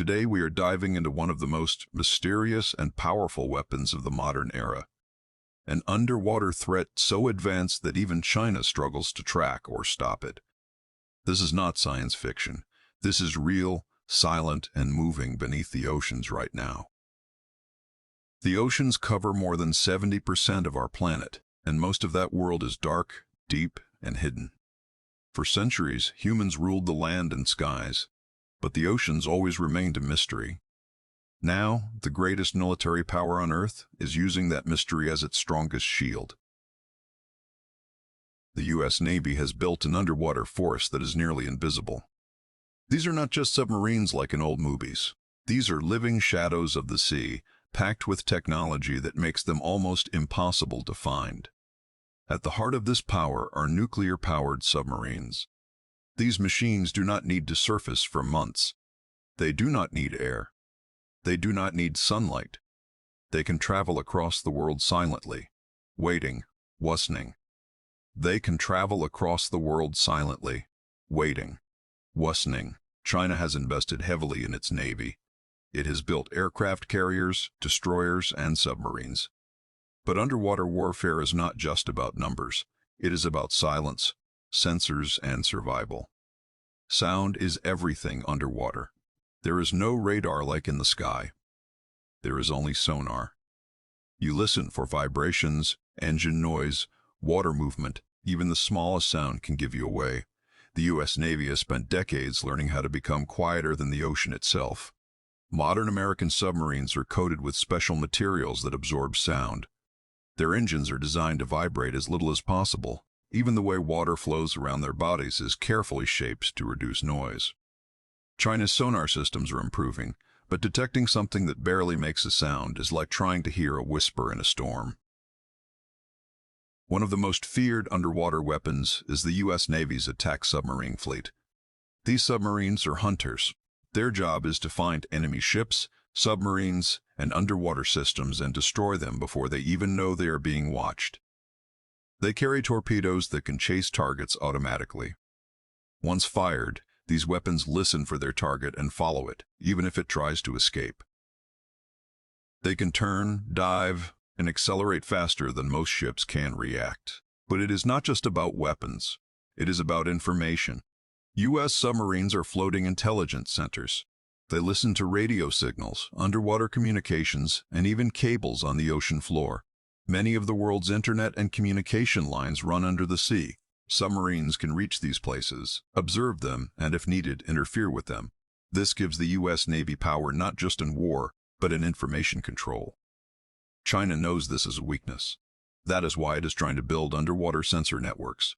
Today we are diving into one of the most mysterious and powerful weapons of the modern era. An underwater threat so advanced that even China struggles to track or stop it. This is not science fiction. This is real, silent, and moving beneath the oceans right now. The oceans cover more than 70% of our planet, and most of that world is dark, deep, and hidden. For centuries, humans ruled the land and skies, but the oceans always remained a mystery. Now, the greatest military power on Earth is using that mystery as its strongest shield. The U.S. Navy has built an underwater force that is nearly invisible. These are not just submarines like in old movies. These are living shadows of the sea, packed with technology that makes them almost impossible to find. At the heart of this power are nuclear-powered submarines. These machines do not need to surface for months. They do not need air. They do not need sunlight. They can travel across the world silently, waiting, listening. They can travel across the world silently, waiting, listening. China has invested heavily in its navy. It has built aircraft carriers, destroyers, and submarines. But underwater warfare is not just about numbers. It is about silence, sensors, and survival. Sound is everything underwater. There is no radar like in the sky. There is only sonar. You listen for vibrations, engine noise, water movement. Even the smallest sound can give you away. The U.S. Navy has spent decades learning how to become quieter than the ocean itself. Modern American submarines are coated with special materials that absorb sound. Their engines are designed to vibrate as little as possible. Even the way water flows around their bodies is carefully shaped to reduce noise. China's sonar systems are improving, but detecting something that barely makes a sound is like trying to hear a whisper in a storm. One of the most feared underwater weapons is the U.S. Navy's attack submarine fleet. These submarines are hunters. Their job is to find enemy ships, submarines, and underwater systems and destroy them before they even know they are being watched. They carry torpedoes that can chase targets automatically. Once fired, these weapons listen for their target and follow it, even if it tries to escape. They can turn, dive, and accelerate faster than most ships can react. But it is not just about weapons. It is about information. U.S. submarines are floating intelligence centers. They listen to radio signals, underwater communications, and even cables on the ocean floor. Many of the world's internet and communication lines run under the sea. Submarines can reach these places, observe them, and if needed, interfere with them. This gives the U.S. Navy power not just in war, but in information control. China knows this is a weakness. That is why it is trying to build underwater sensor networks.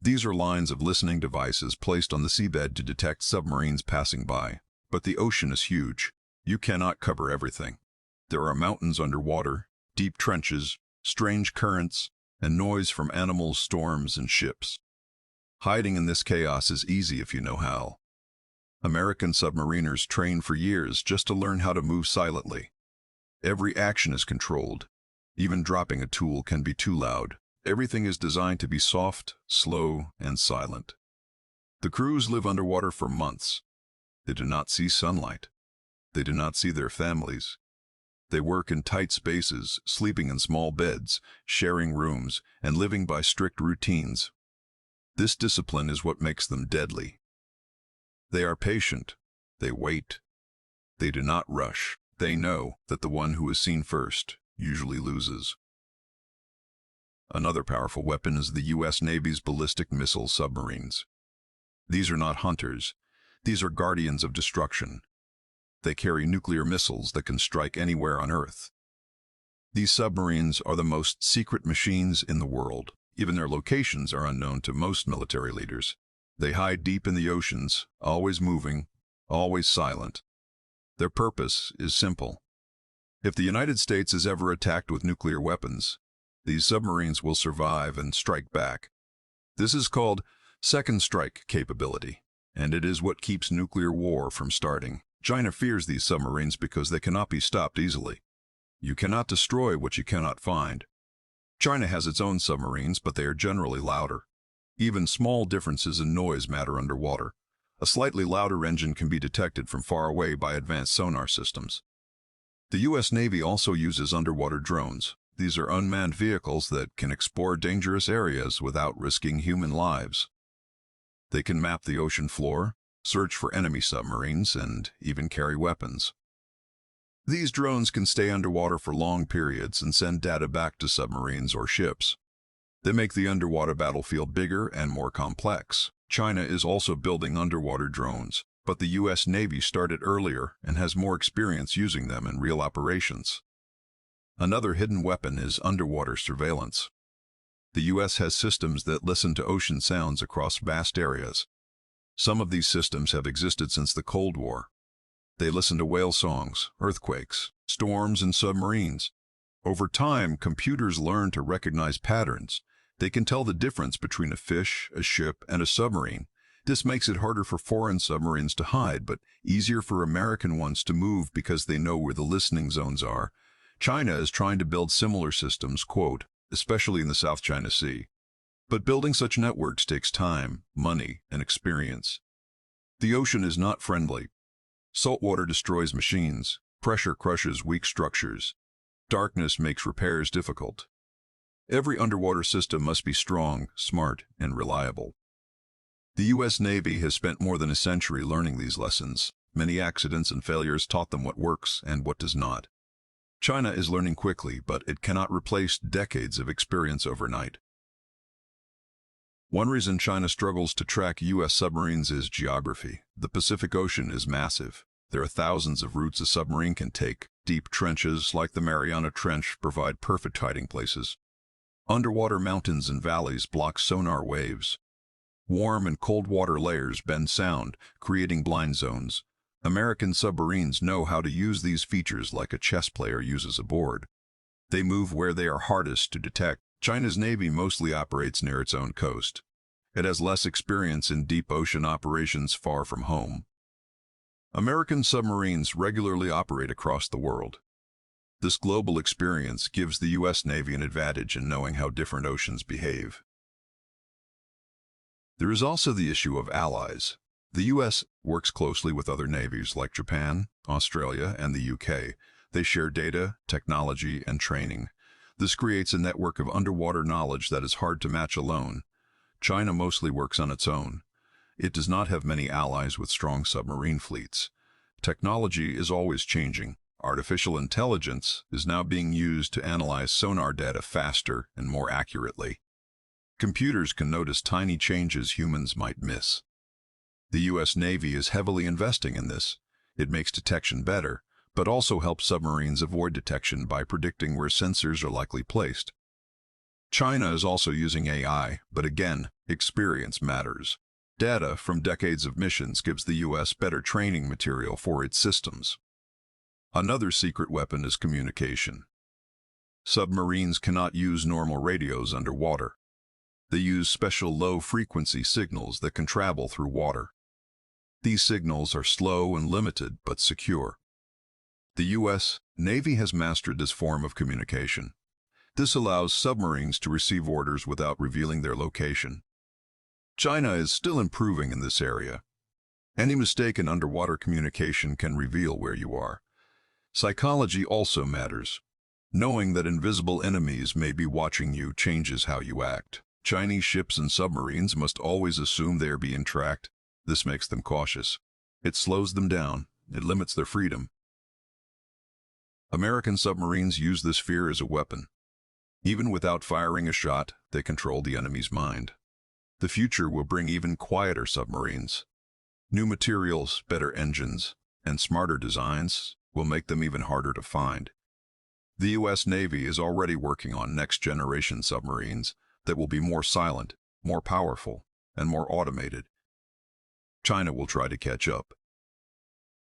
These are lines of listening devices placed on the seabed to detect submarines passing by. But the ocean is huge. You cannot cover everything. There are mountains underwater, deep trenches, strange currents, and noise from animals, storms, and ships. Hiding in this chaos is easy if you know how. American submariners train for years just to learn how to move silently. Every action is controlled. Even dropping a tool can be too loud. Everything is designed to be soft, slow, and silent. The crews live underwater for months. They do not see sunlight. They do not see their families. They work in tight spaces, sleeping in small beds, sharing rooms, and living by strict routines. This discipline is what makes them deadly. They are patient. They wait. They do not rush. They know that the one who is seen first usually loses. Another powerful weapon is the U.S. Navy's ballistic missile submarines. These are not hunters. These are guardians of destruction. They carry nuclear missiles that can strike anywhere on Earth. These submarines are the most secret machines in the world. Even their locations are unknown to most military leaders. They hide deep in the oceans, always moving, always silent. Their purpose is simple. If the United States is ever attacked with nuclear weapons, these submarines will survive and strike back. This is called second strike capability, and it is what keeps nuclear war from starting. China fears these submarines because they cannot be stopped easily. You cannot destroy what you cannot find. China has its own submarines, but they are generally louder. Even small differences in noise matter underwater. A slightly louder engine can be detected from far away by advanced sonar systems. The U.S. Navy also uses underwater drones. These are unmanned vehicles that can explore dangerous areas without risking human lives. They can map the ocean floor, search for enemy submarines, and even carry weapons. These drones can stay underwater for long periods and send data back to submarines or ships. They make the underwater battlefield bigger and more complex. China is also building underwater drones, but the U.S. Navy started earlier and has more experience using them in real operations. Another hidden weapon is underwater surveillance. The U.S. has systems that listen to ocean sounds across vast areas. Some of these systems have existed since the Cold War. They listen to whale songs, earthquakes, storms, and submarines. Over time, computers learn to recognize patterns. They can tell the difference between a fish, a ship, and a submarine. This makes it harder for foreign submarines to hide, but easier for American ones to move because they know where the listening zones are. China is trying to build similar systems, especially in the South China Sea. But building such networks takes time, money, and experience. The ocean is not friendly. Saltwater destroys machines. Pressure crushes weak structures. Darkness makes repairs difficult. Every underwater system must be strong, smart, and reliable. The U.S. Navy has spent more than a century learning these lessons. Many accidents and failures taught them what works and what does not. China is learning quickly, but it cannot replace decades of experience overnight. One reason China struggles to track U.S. submarines is geography. The Pacific Ocean is massive. There are thousands of routes a submarine can take. Deep trenches, like the Mariana Trench, provide perfect hiding places. Underwater mountains and valleys block sonar waves. Warm and cold water layers bend sound, creating blind zones. American submarines know how to use these features like a chess player uses a board. They move where they are hardest to detect. China's Navy mostly operates near its own coast. It has less experience in deep ocean operations far from home. American submarines regularly operate across the world. This global experience gives the U.S. Navy an advantage in knowing how different oceans behave. There is also the issue of allies. The U.S. works closely with other navies like Japan, Australia, and the U.K. They share data, technology, and training. This creates a network of underwater knowledge that is hard to match alone. China mostly works on its own. It does not have many allies with strong submarine fleets. Technology is always changing. Artificial intelligence is now being used to analyze sonar data faster and more accurately. Computers can notice tiny changes humans might miss. The U.S. Navy is heavily investing in this. It makes detection better, but also helps submarines avoid detection by predicting where sensors are likely placed. China is also using AI, but again, experience matters. Data from decades of missions gives the U.S. better training material for its systems. Another secret weapon is communication. Submarines cannot use normal radios underwater. They use special low-frequency signals that can travel through water. These signals are slow and limited, but secure. The U.S. Navy has mastered this form of communication. This allows submarines to receive orders without revealing their location. China is still improving in this area. Any mistake in underwater communication can reveal where you are. Psychology also matters. Knowing that invisible enemies may be watching you changes how you act. Chinese ships and submarines must always assume they are being tracked. This makes them cautious. It slows them down. It limits their freedom. American submarines use this fear as a weapon. Even without firing a shot, they control the enemy's mind. The future will bring even quieter submarines. New materials, better engines, and smarter designs will make them even harder to find. The U.S. Navy is already working on next-generation submarines that will be more silent, more powerful, and more automated. China will try to catch up.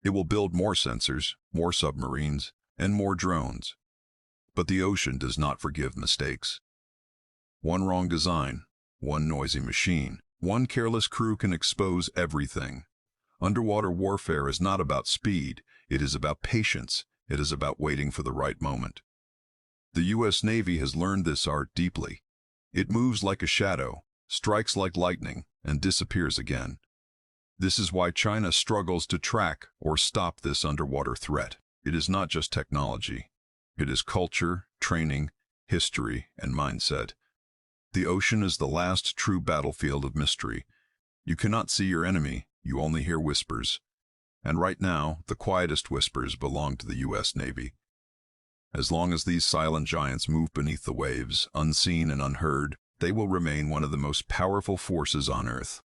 It will build more sensors, more submarines, and more drones. But the ocean does not forgive mistakes. One wrong design, one noisy machine, one careless crew can expose everything. Underwater warfare is not about speed, it is about patience, it is about waiting for the right moment. The U.S. Navy has learned this art deeply. It moves like a shadow, strikes like lightning, and disappears again. This is why China struggles to track or stop this underwater threat. It is not just technology. It is culture, training, history, and mindset. The ocean is the last true battlefield of mystery. You cannot see your enemy, you only hear whispers. And right now, the quietest whispers belong to the U.S. Navy. As long as these silent giants move beneath the waves, unseen and unheard, they will remain one of the most powerful forces on Earth.